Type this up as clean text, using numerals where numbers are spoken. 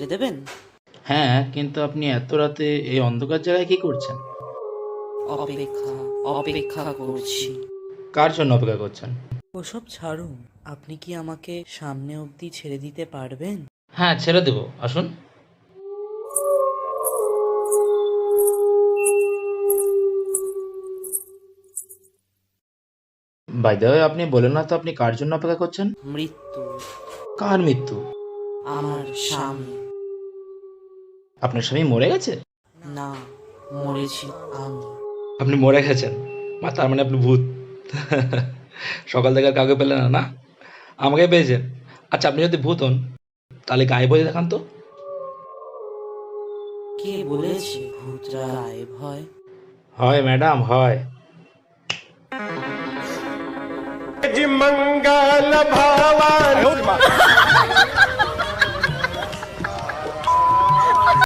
ছেড়ে দেবেন? হ্যাঁ, কিন্তু আপনি এত রাতে এই অন্ধকার জায়গায় কি করছেন? অপেক্ষা অপেক্ষা করছি। কার জন্য অপেক্ষা করছেন? ওসব ছাড়ুন, আপনি কি আমাকে সামনে অবধি ছেড়ে দিতে পারবেন? হ্যাঁ, ছেড়ে দেবো, আসুন। বাই দ্য ওয়ে, আপনি বলেন না তো আপনি কার জন্য অপেক্ষা করছেন? মৃত্যু। কার মৃত্যু? আমার স্বামী। আপনার স্বামী মরে গেছে? না, মরেছি আমি। আপনি মরে গেছেন? বা তার মানে আপনি ভূত। সকাল থেকে আর কাউকে পেলেন না, না? আমাকে পেয়েছেন? আচ্ছা, আপনি যদি ভূত হন তাহলে গায়ে বলে দেখান তো। কে বলেছে ভূতরা গায়েব হয়? হয় ম্যাডাম, হয়। मंगल भवन